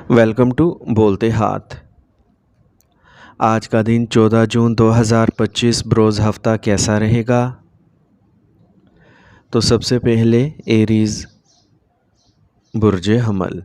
Welcome to बोलते हाथ। आज का दिन 14 जून 2025 बरोज़ हफ्ता कैसा रहेगा? तो सबसे पहले एरीज़ बुर्ज हमल।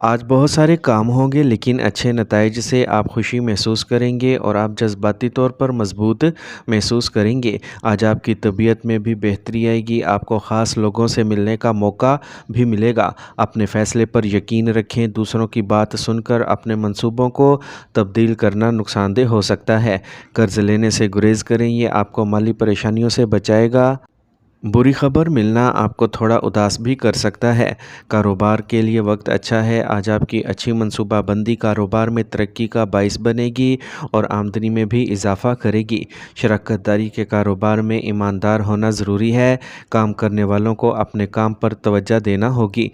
आज बहुत सारे काम होंगे लेकिन अच्छे नताइज से आप खुशी महसूस करेंगे और आप जज्बाती तौर पर मजबूत महसूस करेंगे। आज आपकी तबीयत में भी बेहतरी आएगी। आपको ख़ास लोगों से मिलने का मौका भी मिलेगा। अपने फ़ैसले पर यकीन रखें। दूसरों की बात सुनकर अपने मंसूबों को तब्दील करना नुकसानदेह हो सकता है। कर्ज़ लेने से गुरेज करें, ये आपको माली परेशानियों से बचाएगा। बुरी खबर मिलना आपको थोड़ा उदास भी कर सकता है। कारोबार के लिए वक्त अच्छा है। आज आपकी अच्छी मनसूबाबंदी कारोबार में तरक्की का बाइस बनेगी और आमदनी में भी इजाफा करेगी। शराकत दारी के कारोबार में ईमानदार होना ज़रूरी है। काम करने वालों को अपने काम पर तवज्जो देना होगी।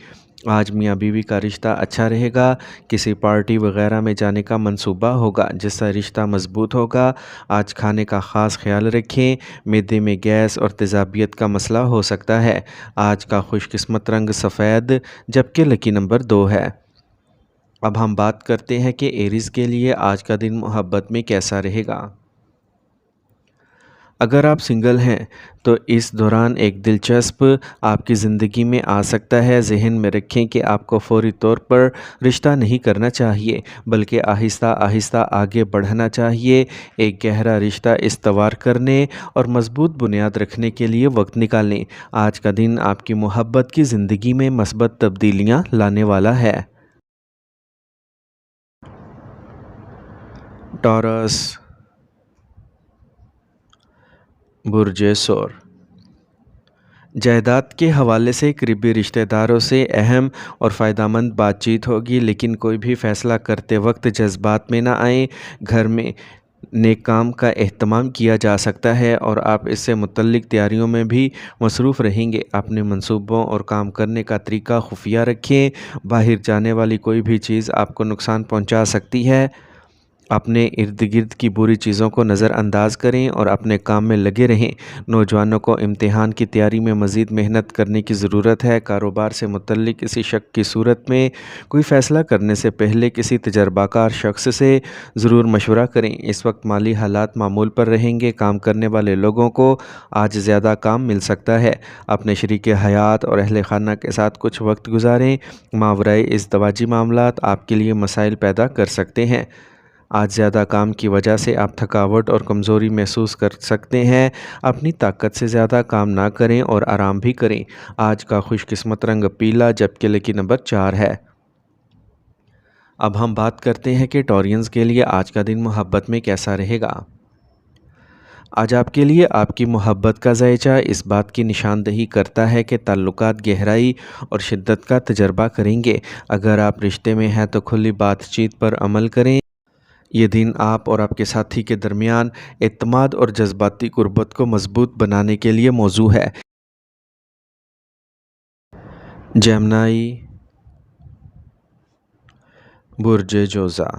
आज मियाँ बीवी का रिश्ता अच्छा रहेगा। किसी पार्टी वगैरह में जाने का मंसूबा होगा जिससे रिश्ता मजबूत होगा। आज खाने का ख़ास ख्याल रखें। मैदे में गैस और तेज़ाबियत का मसला हो सकता है। आज का खुशकिस्मत रंग सफ़ेद जबकि लकी नंबर 2 है। अब हम बात करते हैं कि एरीज़ के लिए आज का दिन मोहब्बत में कैसा रहेगा। अगर आप सिंगल हैं तो इस दौरान एक दिलचस्प आपकी ज़िंदगी में आ सकता है। जहन में रखें कि आपको फौरी तौर पर रिश्ता नहीं करना चाहिए बल्कि आहिस्ता आहिस्ता आगे बढ़ना चाहिए। एक गहरा रिश्ता इस्तवार करने और मजबूत बुनियाद रखने के लिए वक्त निकालें। आज का दिन आपकी मोहब्बत की ज़िंदगी में मस्बत तब्दीलियाँ लाने वाला है। टॉरस बुर्ज सौर। जायदाद के हवाले से करीबी रिश्तेदारों से अहम और फ़ायदेमंद बातचीत होगी, लेकिन कोई भी फ़ैसला करते वक्त जज्बात में ना आए। घर में नेक काम का एहतमाम किया जा सकता है और आप इससे मुतल्लिक तैयारियों में भी मसरूफ़ रहेंगे। अपने मंसूबों और काम करने का तरीका खुफिया रखें। बाहर जाने वाली कोई भी चीज़ आपको नुकसान पहुंचा सकती है। अपने इर्द गिर्द की बुरी चीज़ों को नज़रअंदाज करें और अपने काम में लगे रहें। नौजवानों को इम्तिहान की तैयारी में मज़ीद मेहनत करने की ज़रूरत है। कारोबार से मुतल्लिक किसी शक की सूरत में कोई फ़ैसला करने से पहले किसी तजर्बाकार शख्स से ज़रूर मशवरा करें। इस वक्त माली हालात मामूल पर रहेंगे। काम करने वाले लोगों को आज ज़्यादा काम मिल सकता है। अपने शरीक हयात और अहल खाना के साथ कुछ वक्त गुजारें। मावराए इज़्दवाजी मामलात आपके लिए मसाइल पैदा कर सकते हैं। आज ज़्यादा काम की वजह से आप थकावट और कमज़ोरी महसूस कर सकते हैं। अपनी ताकत से ज़्यादा काम ना करें और आराम भी करें। आज का खुशकिस्मत रंग पीला जबकि लकी नंबर 4 है। अब हम बात करते हैं कि टॉरियंस के लिए आज का दिन मोहब्बत में कैसा रहेगा। आज आपके लिए आपकी मोहब्बत का ज़ायचा इस बात की निशानदही करता है कि ताल्लुकात गहराई और शिद्दत का तजर्बा करेंगे। अगर आप रिश्ते में हैं तो खुली बातचीत पर अमल करें। ये दिन आप और आपके साथी के दरमियान एतमाद और जज्बाती कुर्बत को मजबूत बनाने के लिए मौजू है। जेमिनी बुर्ज जोज़ा।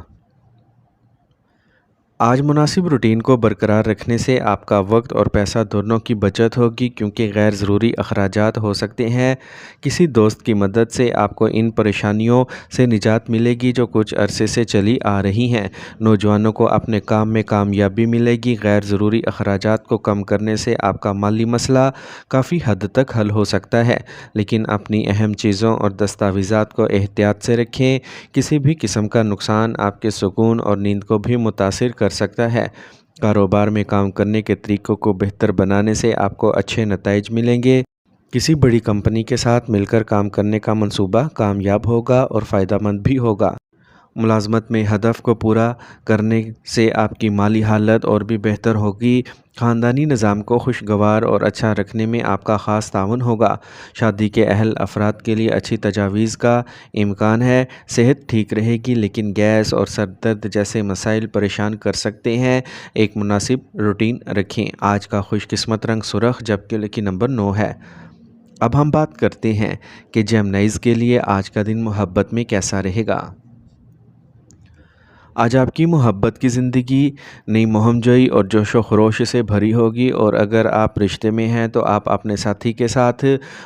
आज मुनासिब रूटीन को बरकरार रखने से आपका वक्त और पैसा दोनों की बचत होगी, क्योंकि गैर ज़रूरी अखराजात हो सकते हैं। किसी दोस्त की मदद से आपको इन परेशानियों से निजात मिलेगी जो कुछ अरसे से चली आ रही हैं। नौजवानों को अपने काम में कामयाबी मिलेगी। गैर ज़रूरी अखराजात को कम करने से आपका माली मसला काफ़ी हद तक हल हो सकता है, लेकिन अपनी अहम चीज़ों और दस्तावेज़ात को एहतियात से रखें। किसी भी किस्म का नुकसान आपके सुकून और नींद को भी मुतासिर कर सकता है। कारोबार में काम करने के तरीक़ों को बेहतर बनाने से आपको अच्छे नताइज मिलेंगे। किसी बड़ी कंपनी के साथ मिलकर काम करने का मंसूबा कामयाब होगा और फ़ायदेमंद भी होगा। मुलाजमत में हदफ को पूरा करने से आपकी माली हालत और भी बेहतर होगी। ख़ानदानी निज़ाम को खुशगवार और अच्छा रखने में आपका ख़ास ताउन होगा। शादी के अहल अफराद के लिए अच्छी तजावीज़ का इम्कान है। सेहत ठीक रहेगी, लेकिन गैस और सर दर्द जैसे मसाइल परेशान कर सकते हैं। एक मुनासिब रूटीन रखें। आज का खुशकिस्मत रंग सुरख जबकि लकी नंबर 9 है। अब हम बात करते हैं कि जेमिनीज़ के लिए आज का दिन मोहब्बत में कैसा रहेगा। آج آپ کی محبت کی زندگی نئی مہم جوئی اور جوش و خروش سے بھری ہوگی، اور اگر آپ رشتے میں ہیں تو آپ اپنے ساتھی کے ساتھ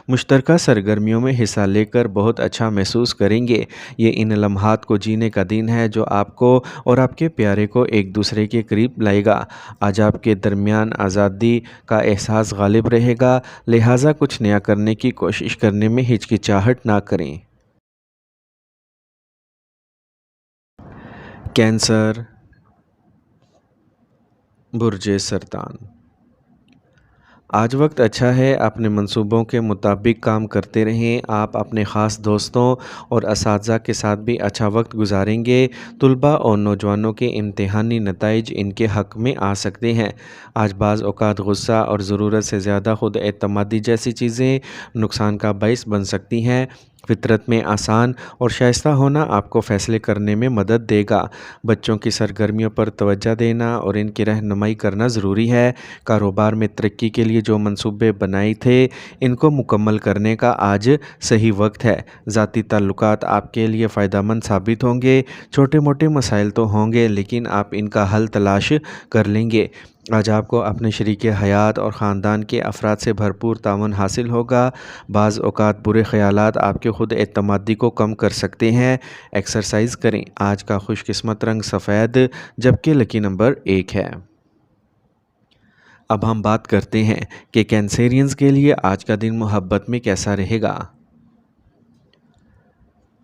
مشترکہ سرگرمیوں میں حصہ لے کر بہت اچھا محسوس کریں گے۔ یہ ان لمحات کو جینے کا دن ہے جو آپ کو اور آپ کے پیارے کو ایک دوسرے کے قریب لائے گا۔ آج آپ کے درمیان آزادی کا احساس غالب رہے گا، لہٰذا کچھ نیا کرنے کی کوشش کرنے میں ہچکچاہٹ نہ کریں۔ کینسر، برج سرطان۔ آج وقت اچھا ہے، اپنے منصوبوں کے مطابق کام کرتے رہیں۔ آپ اپنے خاص دوستوں اور اساتذہ کے ساتھ بھی اچھا وقت گزاریں گے۔ طلباء اور نوجوانوں کے امتحانی نتائج ان کے حق میں آ سکتے ہیں۔ آج بعض اوقات غصہ اور ضرورت سے زیادہ خود اعتمادی جیسی چیزیں نقصان کا باعث بن سکتی ہیں۔ فطرت میں آسان اور شائستہ ہونا آپ کو فیصلے کرنے میں مدد دے گا۔ بچوں کی سرگرمیوں پر توجہ دینا اور ان کی رہنمائی کرنا ضروری ہے۔ کاروبار میں ترقی کے لیے جو منصوبے بنائے تھے ان کو مکمل کرنے کا آج صحیح وقت ہے۔ ذاتی تعلقات آپ کے لیے فائدہ مند ثابت ہوں گے۔ چھوٹے موٹے مسائل تو ہوں گے لیکن آپ ان کا حل تلاش کر لیں گے۔ آج آپ کو اپنے شریک حیات اور خاندان کے افراد سے بھرپور تعاون حاصل ہوگا۔ بعض اوقات برے خیالات آپ کے خود اعتمادی کو کم کر سکتے ہیں۔ ایکسرسائز کریں۔ آج کا خوش قسمت رنگ سفید جبکہ لکی نمبر 1 ہے۔ اب ہم بات کرتے ہیں کہ کینسیرینز کے لیے آج کا دن محبت میں کیسا رہے گا۔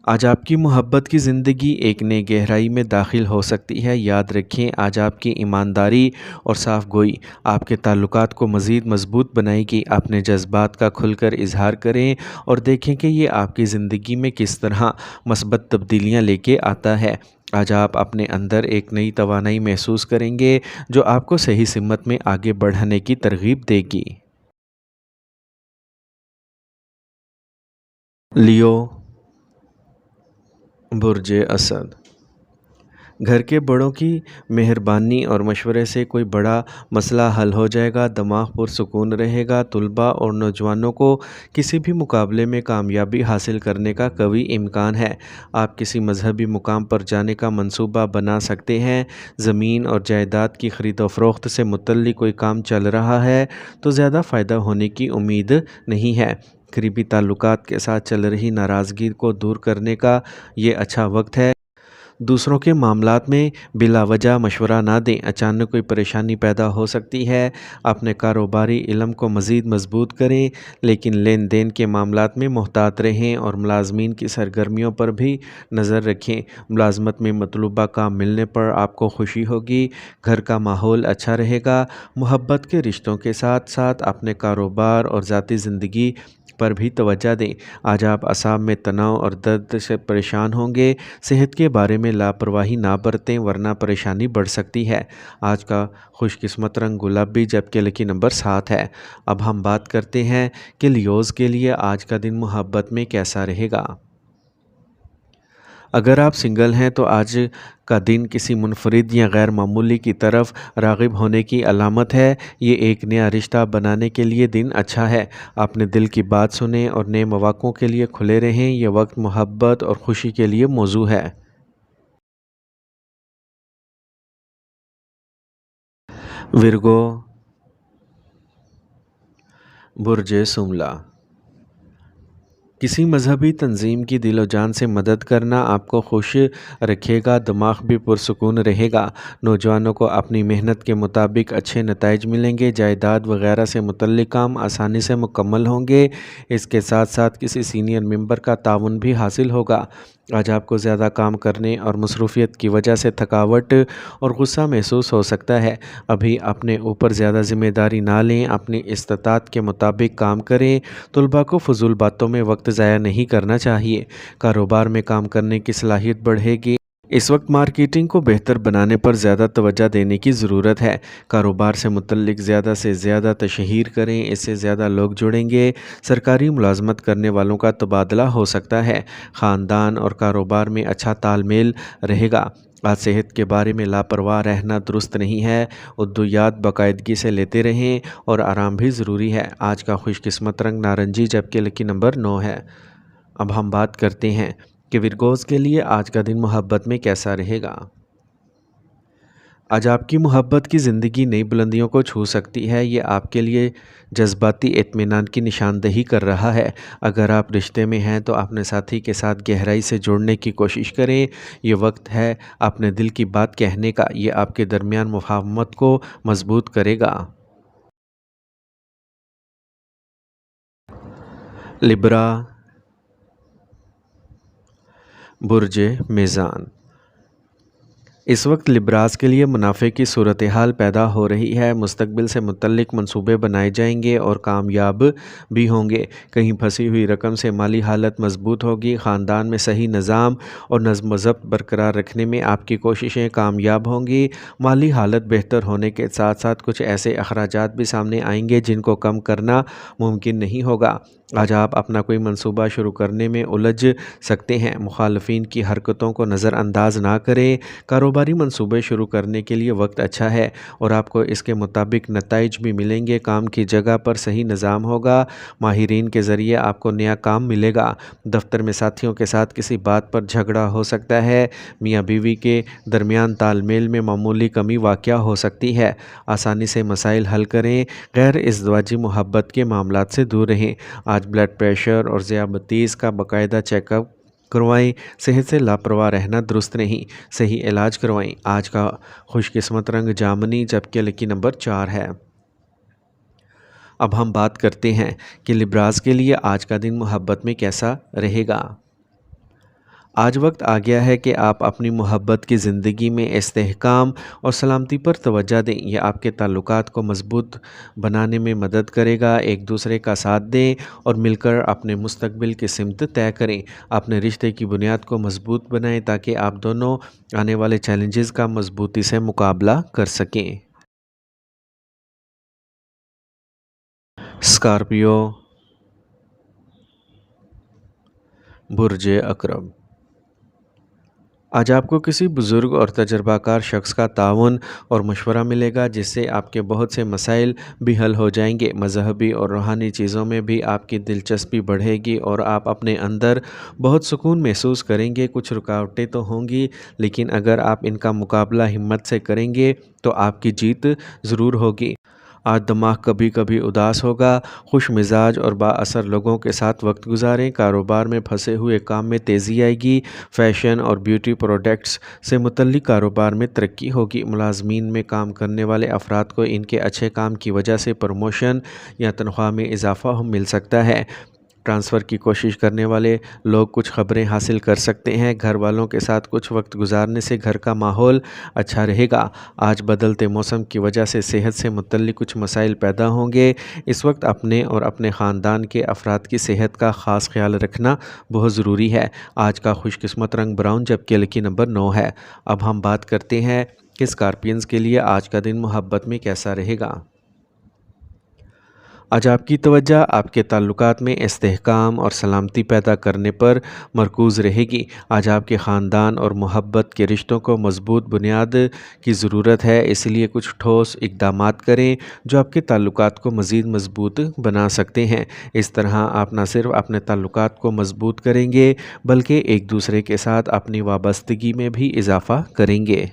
آج آپ کی محبت کی زندگی ایک نئی گہرائی میں داخل ہو سکتی ہے۔ یاد رکھیں، آج آپ کی ایمانداری اور صاف گوئی آپ کے تعلقات کو مزید مضبوط بنائے گی۔ اپنے جذبات کا کھل کر اظہار کریں اور دیکھیں کہ یہ آپ کی زندگی میں کس طرح مثبت تبدیلیاں لے کے آتا ہے۔ آج آپ اپنے اندر ایک نئی توانائی محسوس کریں گے جو آپ کو صحیح سمت میں آگے بڑھنے کی ترغیب دے گی۔ لیو، برج اسد۔ گھر کے بڑوں کی مہربانی اور مشورے سے کوئی بڑا مسئلہ حل ہو جائے گا۔ دماغ پرسکون رہے گا۔ طلباء اور نوجوانوں کو کسی بھی مقابلے میں کامیابی حاصل کرنے کا قوی امکان ہے۔ آپ کسی مذہبی مقام پر جانے کا منصوبہ بنا سکتے ہیں۔ زمین اور جائیداد کی خرید و فروخت سے متعلق کوئی کام چل رہا ہے تو زیادہ فائدہ ہونے کی امید نہیں ہے۔ قریبی تعلقات کے ساتھ چل رہی ناراضگی کو دور کرنے کا یہ اچھا وقت ہے۔ دوسروں کے معاملات میں بلا وجہ مشورہ نہ دیں، اچانک کوئی پریشانی پیدا ہو سکتی ہے۔ اپنے کاروباری علم کو مزید مضبوط کریں لیکن لین دین کے معاملات میں محتاط رہیں اور ملازمین کی سرگرمیوں پر بھی نظر رکھیں۔ ملازمت میں مطلوبہ کام ملنے پر آپ کو خوشی ہوگی۔ گھر کا ماحول اچھا رہے گا۔ محبت کے رشتوں کے ساتھ ساتھ اپنے کاروبار اور ذاتی زندگی پر بھی توجہ دیں۔ آج آپ اعصاب میں تناؤ اور درد سے پریشان ہوں گے۔ صحت کے بارے میں لاپرواہی نہ برتیں ورنہ پریشانی بڑھ سکتی ہے۔ آج کا خوش قسمت رنگ گلابی جبکہ لکی نمبر 7 ہے۔ اب ہم بات کرتے ہیں کہ لیوز کے لیے آج کا دن محبت میں کیسا رہے گا۔ اگر آپ سنگل ہیں تو آج کا دن کسی منفرد یا غیر معمولی کی طرف راغب ہونے کی علامت ہے۔ یہ ایک نیا رشتہ بنانے کے لیے دن اچھا ہے۔ اپنے دل کی بات سنیں اور نئے مواقعوں کے لیے کھلے رہیں۔ یہ وقت محبت اور خوشی کے لیے موزوں ہے۔ ورگو، برج شملہ۔ کسی مذہبی تنظیم کی دل و جان سے مدد کرنا آپ کو خوش رکھے گا۔ دماغ بھی پرسکون رہے گا۔ نوجوانوں کو اپنی محنت کے مطابق اچھے نتائج ملیں گے۔ جائیداد وغیرہ سے متعلق کام آسانی سے مکمل ہوں گے۔ اس کے ساتھ ساتھ کسی سینئر ممبر کا تعاون بھی حاصل ہوگا۔ آج آپ کو زیادہ کام کرنے اور مصروفیت کی وجہ سے تھکاوٹ اور غصہ محسوس ہو سکتا ہے۔ ابھی اپنے اوپر زیادہ ذمہ داری نہ لیں، اپنی استطاعت کے مطابق کام کریں۔ طلباء کو فضول باتوں میں وقت ضائع نہیں کرنا چاہیے۔ کاروبار میں کام کرنے کی صلاحیت بڑھے گی۔ اس وقت مارکیٹنگ کو بہتر بنانے پر زیادہ توجہ دینے کی ضرورت ہے۔ کاروبار سے متعلق زیادہ سے زیادہ تشہیر کریں، اس سے زیادہ لوگ جڑیں گے۔ سرکاری ملازمت کرنے والوں کا تبادلہ ہو سکتا ہے۔ خاندان اور کاروبار میں اچھا تال میل رہے گا۔ آج صحت کے بارے میں لاپرواہ رہنا درست نہیں ہے۔ ادویات باقاعدگی سے لیتے رہیں اور آرام بھی ضروری ہے۔ آج کا خوش قسمت رنگ نارنجی جبکہ لکی نمبر 9 ہے۔ اب ہم بات کرتے ہیں کہ ورگوز کے لیے آج کا دن محبت میں کیسا رہے گا۔ आज आपकी मोहब्बत की ज़िंदगी नई बुलंदियों को छू सकती है। ये आपके लिए जज़्बाती इत्मीनान की निशानदही कर रहा है। अगर आप रिश्ते में हैं तो अपने साथी के साथ गहराई से जुड़ने की कोशिश करें। ये वक्त है अपने दिल की बात कहने का। ये आपके दरमियान मुफाहमत को मज़बूत करेगा। लिब्रा, बुर्ज मीज़ान। इस वक्त लिब्रास के लिए मुनाफे की सूरत हाल पैदा हो रही है। मुस्तकबिल से मुतल्लिक मंसूबे बनाए जाएंगे और कामयाब भी होंगे। कहीं फंसी हुई रकम से माली हालत मजबूत होगी। ख़ानदान में सही निज़ाम और नज़्म व ज़ब्त बरकरार रखने में आपकी कोशिशें कामयाब होंगी। माली हालत बेहतर होने के साथ साथ कुछ ऐसे अखराजात भी सामने आएंगे जिनको कम करना मुमकिन नहीं होगा। आज आप अपना कोई मंसूबा शुरू करने में उलझ सकते हैं। मुखालफिन की हरकतों को नज़रअंदाज ना करें। कारोबारी मंसूबे शुरू करने के लिए वक्त अच्छा है और आपको इसके मुताबिक नताइज भी मिलेंगे। काम की जगह पर सही निज़ाम होगा। माहिरीन के ज़रिए आपको नया काम मिलेगा। दफ्तर में साथियों के साथ किसी बात पर झगड़ा हो सकता है। मियाँ बीवी के दरमियान तालमेल में मामूली कमी वाक़या हो सकती है। आसानी से मसाइल हल करें। गैर इज़्दिवाजी मोहब्बत के मामलात से दूर रहें। आज ब्लड प्रेशर और ज़ियाबतीस का बाकायदा चेकअप करवाएं। सेहत से लापरवाह रहना दुरुस्त नहीं। सही इलाज करवाएं। आज का खुशकिस्मत रंग जामनी जबकि लकी नंबर 4 है। अब हम बात करते हैं कि लिब्रास के लिए आज का दिन मोहब्बत में कैसा रहेगा। आज वक्त आ गया है कि आप अपनी मोहब्बत की ज़िंदगी में इस्तेहकाम और सलामती पर तवज्जो दें। यह आपके ताल्लुकात को मज़बूत बनाने में मदद करेगा। एक दूसरे का साथ दें और मिलकर अपने मुस्तकबिल की सिमत तय करें। अपने रिश्ते की बुनियाद को मज़बूत बनाएं ताकि आप दोनों आने वाले चैलेंजेस का मज़बूती से मुकाबला कर सकें। स्कॉर्पियो, बुर्ज अकरब। आज आपको किसी बुज़ुर्ग और तजर्बाकार शख्स का ताउन और मशवरा मिलेगा जिससे आपके बहुत से मसाइल भी हल हो जाएंगे। मज़हबी और रूहानी चीज़ों में भी आपकी दिलचस्पी बढ़ेगी और आप अपने अंदर बहुत सुकून महसूस करेंगे। कुछ रुकावटें तो होंगी लेकिन अगर आप इनका मुकाबला हिम्मत से करेंगे तो आपकी जीत ज़रूर होगी। आज दिमाग कभी कभी उदास होगा। खुश मिजाज और बाअसर लोगों के साथ वक्त गुजारें। कारोबार में फंसे हुए काम में तेज़ी आएगी। फ़ैशन और ब्यूटी प्रोडक्ट्स से मुतल्लिक कारोबार में तरक्की होगी। मुलाजमीन में काम करने वाले अफराद को इनके अच्छे काम की वजह से प्रमोशन या तनख्वाह में इजाफ़ा मिल सकता है। ट्रांसफ़र की कोशिश करने वाले लोग कुछ ख़बरें हासिल कर सकते हैं। घर वालों के साथ कुछ वक्त गुजारने से घर का माहौल अच्छा रहेगा। आज बदलते मौसम की वजह से सेहत से मुतल्लिक कुछ मसाइल पैदा होंगे। इस वक्त अपने और अपने ख़ानदान के अफराद की सेहत का ख़ास ख्याल रखना बहुत ज़रूरी है। आज का खुशकिस्मत रंग ब्राउन जबकि लकी नंबर 9 है। अब हम बात करते हैं कि स्कॉर्पियंस के लिए आज का दिन मोहब्बत में कैसा रहेगा। आज आपकी तवज्जो आपके ताल्लुकात में इस्तेहकाम और सलामती पैदा करने पर मरकूज़ रहेगी। आज आपके ख़ानदान और मोहब्बत के रिश्तों को मज़बूत बुनियाद की ज़रूरत है, इसलिए कुछ ठोस इक़दामात करें जो आपके ताल्लुकात को मज़ीद मज़बूत बना सकते हैं। इस तरह आप न सिर्फ अपने ताल्लुकात को मज़बूत करेंगे बल्कि एक दूसरे के साथ अपनी वाबस्तगी में भी इजाफ़ा करेंगे।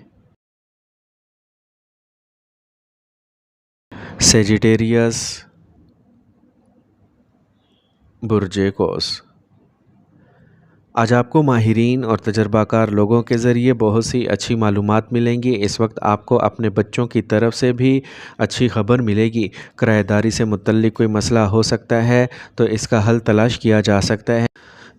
सेजिटेरियस, बुर्ज कौस। आज आपको माहिरीन और तजर्बाकार लोगों के ज़रिए बहुत सी अच्छी मालूमात मिलेंगी। इस वक्त आपको अपने बच्चों की तरफ से भी अच्छी खबर मिलेगी। किराएदारी से मुतल्लिक कोई मसला हो सकता है तो इसका हल तलाश किया जा सकता है।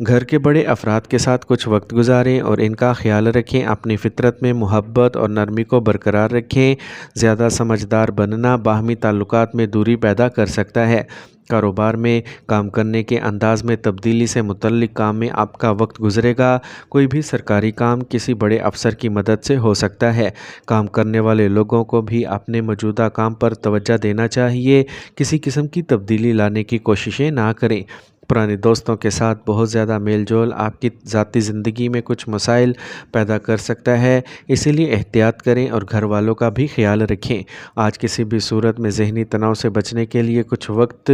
घर के बड़े अफराद के साथ कुछ वक्त गुजारें और इनका ख्याल रखें। अपनी फितरत में मोहब्बत और नरमी को बरकरार रखें। ज़्यादा समझदार बनना बाहमी ताल्लुकात में दूरी पैदा कर सकता है। कारोबार में काम करने के अंदाज में तब्दीली से मुतल्लिक काम में आपका वक्त गुजरेगा। कोई भी सरकारी काम किसी बड़े अफसर की मदद से हो सकता है। काम करने वाले लोगों को भी अपने मौजूदा काम पर तवज्जो देना चाहिए। किसी किस्म की तब्दीली लाने की कोशिशें ना करें। पुराने दोस्तों के साथ बहुत ज़्यादा मेल जोल आपकी ज़ाती ज़िंदगी में कुछ मसाइल पैदा कर सकता है, इसीलिए एहतियात करें और घर वालों का भी ख्याल रखें। आज किसी भी सूरत में ज़हनी तनाव से बचने के लिए कुछ वक्त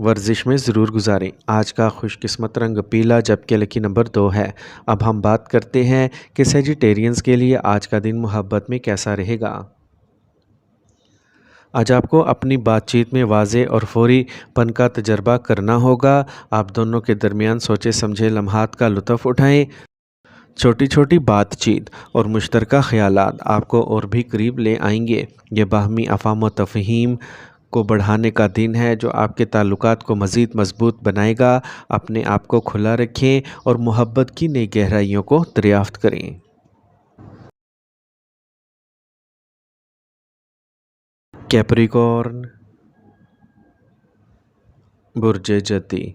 ورزش میں ضرور گزاریں۔ آج کا خوش قسمت رنگ پیلا جبکہ لکی نمبر 2 ہے۔ اب ہم بات کرتے ہیں کہ سیجیٹیرینز کے لیے آج کا دن محبت میں کیسا رہے گا۔ آج آپ کو اپنی بات چیت میں واضح اور فوری پن کا تجربہ کرنا ہوگا۔ آپ دونوں کے درمیان سوچے سمجھے لمحات کا لطف اٹھائیں۔ چھوٹی چھوٹی بات چیت اور مشترکہ خیالات آپ کو اور بھی قریب لے آئیں گے۔ یہ باہمی افہام و تفہیم کو بڑھانے کا دن ہے جو آپ کے تعلقات کو مزید مضبوط بنائے گا۔ اپنے آپ کو کھلا رکھیں اور محبت کی نئی گہرائیوں کو دریافت کریں۔ کیپریکارن، برج جدی۔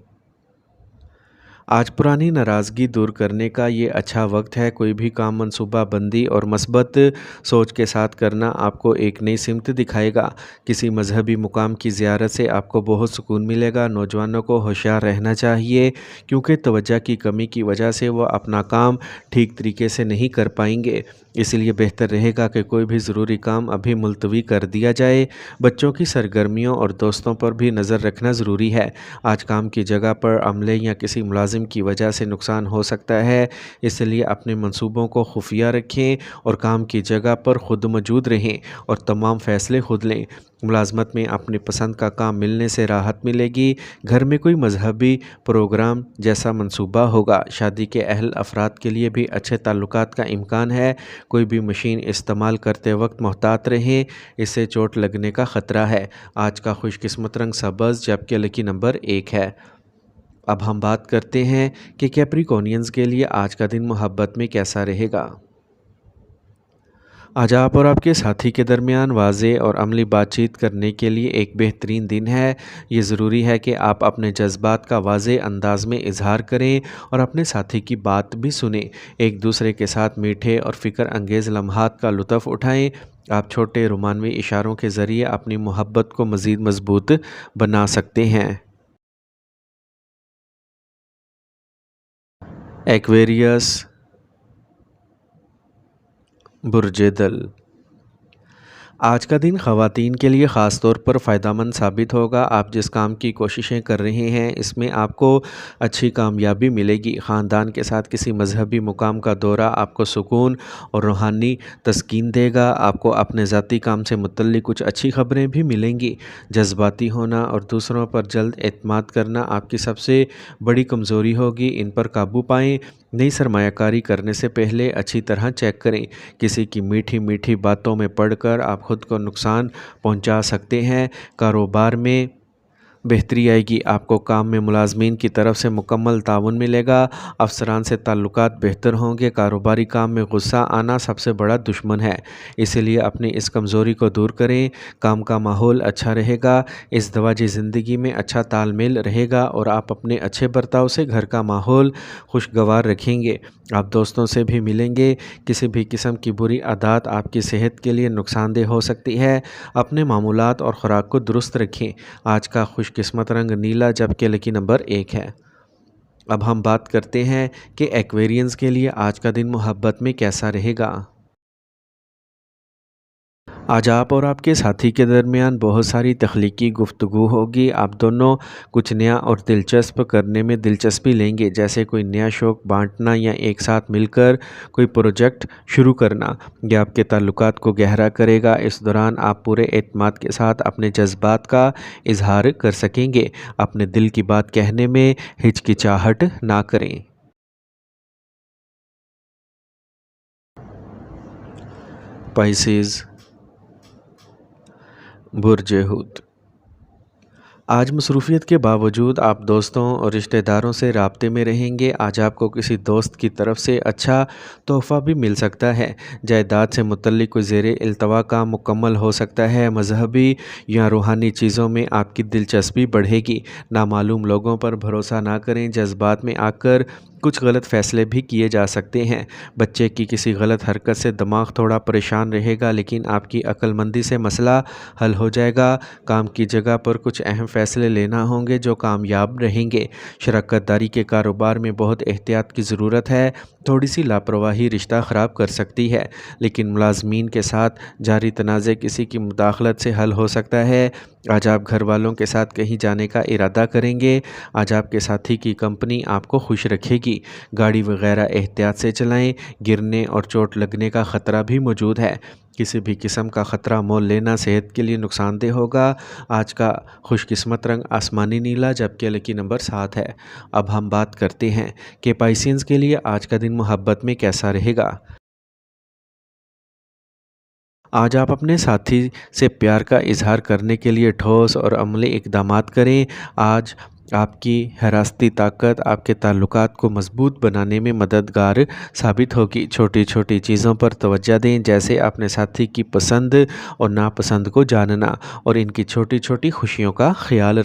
آج پرانی ناراضگی دور کرنے کا یہ اچھا وقت ہے۔ کوئی بھی کام منصوبہ بندی اور مثبت سوچ کے ساتھ کرنا آپ کو ایک نئی سمت دکھائے گا۔ کسی مذہبی مقام کی زیارت سے آپ کو بہت سکون ملے گا۔ نوجوانوں کو ہوشیار رہنا چاہیے کیونکہ توجہ کی کمی کی وجہ سے وہ اپنا کام ٹھیک طریقے سے نہیں کر پائیں گے۔ اس لیے بہتر رہے گا کہ کوئی بھی ضروری کام ابھی ملتوی کر دیا جائے۔ بچوں کی سرگرمیوں اور دوستوں پر بھی نظر رکھنا ضروری ہے۔ آج کام کی جگہ پر عملے یا کسی ملازم کی وجہ سے نقصان ہو سکتا ہے، اس لیے اپنے منصوبوں کو خفیہ رکھیں اور کام کی جگہ پر خود موجود رہیں اور تمام فیصلے خود لیں۔ ملازمت میں اپنی پسند کا کام ملنے سے راحت ملے گی۔ گھر میں کوئی مذہبی پروگرام جیسا منصوبہ ہوگا۔ شادی کے اہل افراد کے لیے بھی اچھے تعلقات کا امکان ہے۔ کوئی بھی مشین استعمال کرتے وقت محتاط رہیں، اس سے چوٹ لگنے کا خطرہ ہے۔ آج کا خوش قسمت رنگ سبز جبکہ لکی نمبر 1 ہے۔ اب ہم بات کرتے ہیں کہ کیپریکونینز کے لیے آج کا دن محبت میں کیسا رہے گا۔ آج آپ اور آپ کے ساتھی کے درمیان واضح اور عملی بات چیت کرنے کے لیے ایک بہترین دن ہے۔ یہ ضروری ہے کہ آپ اپنے جذبات کا واضح انداز میں اظہار کریں اور اپنے ساتھی کی بات بھی سنیں۔ ایک دوسرے کے ساتھ میٹھے اور فکر انگیز لمحات کا لطف اٹھائیں۔ آپ چھوٹے رومانوی اشاروں کے ذریعے اپنی محبت کو مزید مضبوط بنا سکتے ہیں۔ ایکویریس، برج دل۔ آج کا دن خواتین کے لیے خاص طور پر فائدہ مند ثابت ہوگا۔ آپ جس کام کی کوششیں کر رہے ہیں اس میں آپ کو اچھی کامیابی ملے گی۔ خاندان کے ساتھ کسی مذہبی مقام کا دورہ آپ کو سکون اور روحانی تسکین دے گا۔ آپ کو اپنے ذاتی کام سے متعلق کچھ اچھی خبریں بھی ملیں گی۔ جذباتی ہونا اور دوسروں پر جلد اعتماد کرنا آپ کی سب سے بڑی کمزوری ہوگی، ان پر قابو پائیں۔ نئی سرمایہ کاری کرنے سے پہلے اچھی طرح چیک کریں۔ کسی کی میٹھی میٹھی باتوں میں پڑھ کر آپ خود کو نقصان پہنچا سکتے ہیں۔ کاروبار میں بہتری آئے گی۔ آپ کو کام میں ملازمین کی طرف سے مکمل تعاون ملے گا۔ افسران سے تعلقات بہتر ہوں گے۔ کاروباری کام میں غصہ آنا سب سے بڑا دشمن ہے، اسی لیے اپنی اس کمزوری کو دور کریں۔ کام کا ماحول اچھا رہے گا۔ ازدواجی زندگی میں اچھا تال میل رہے گا اور آپ اپنے اچھے برتاؤ سے گھر کا ماحول خوشگوار رکھیں گے۔ آپ دوستوں سے بھی ملیں گے۔ کسی بھی قسم کی بری عادات آپ کی صحت کے لیے نقصان دہ ہو سکتی ہے۔ اپنے معمولات اور خوراک کو درست رکھیں۔ آج کا خوش قسمت رنگ نیلا جبکہ لکی نمبر 1 ہے۔ اب ہم بات کرتے ہیں کہ ایکویرینز کے لیے آج کا دن محبت میں کیسا رہے گا۔ آج آپ اور آپ کے ساتھی کے درمیان بہت ساری تخلیقی گفتگو ہوگی۔ آپ دونوں کچھ نیا اور دلچسپ کرنے میں دلچسپی لیں گے، جیسے کوئی نیا شوق بانٹنا یا ایک ساتھ مل کر کوئی پروجیکٹ شروع کرنا۔ یہ آپ کے تعلقات کو گہرا کرے گا۔ اس دوران آپ پورے اعتماد کے ساتھ اپنے جذبات کا اظہار کر سکیں گے۔ اپنے دل کی بات کہنے میں ہچکچاہٹ نہ کریں۔ پائسیز، برج حوت۔ آج مصروفیت کے باوجود آپ دوستوں اور رشتہ داروں سے رابطے میں رہیں گے۔ آج آپ کو کسی دوست کی طرف سے اچھا تحفہ بھی مل سکتا ہے۔ جائیداد سے متعلق کوئی زیر التوا کام مکمل ہو سکتا ہے۔ مذہبی یا روحانی چیزوں میں آپ کی دلچسپی بڑھے گی۔ نامعلوم لوگوں پر بھروسہ نہ کریں۔ جذبات میں آ کر कुछ गलत फैसले भी किए जा सकते हैं। बच्चे की किसी गलत हरकत से दिमाग थोड़ा परेशान रहेगा, लेकिन आपकी अक्लमंदी से मसला हल हो जाएगा। काम की जगह पर कुछ अहम फैसले लेना होंगे जो कामयाब रहेंगे। शराकतदारी के कारोबार में बहुत एहतियात की ज़रूरत है। थोड़ी सी लापरवाही रिश्ता ख़राब कर सकती है, लेकिन मुलाजमीन के साथ जारी तनाज़े किसी की मुदाखलत से हल हो सकता है। आज आप घर वालों के साथ कहीं जाने का इरादा करेंगे। आज आपके साथी की कंपनी आपको खुश रखेगी। गाड़ी वगैरह एहतियात से चलाएं, गिरने और चोट लगने का ख़तरा भी मौजूद है। किसी भी किस्म का ख़तरा मोल लेना सेहत के लिए नुकसानदेह होगा। आज का खुशकिस्मत रंग आसमानी नीला, जबकि लकी नंबर 7 है। अब हम बात करते हैं कि पाइसियंस के लिए आज का दिन मोहब्बत में कैसा रहेगा। आज आप अपने साथी से प्यार का इजहार करने के लिए ठोस और अमली इक़दामात करें। आज आपकी हिरासती ताकत आपके ताल्लुकात को मज़बूत बनाने में मददगार साबित होगी। छोटी छोटी चीज़ों पर तवज्जो दें, जैसे अपने साथी की पसंद और नापसंद को जानना और इनकी छोटी छोटी खुशियों का ख्याल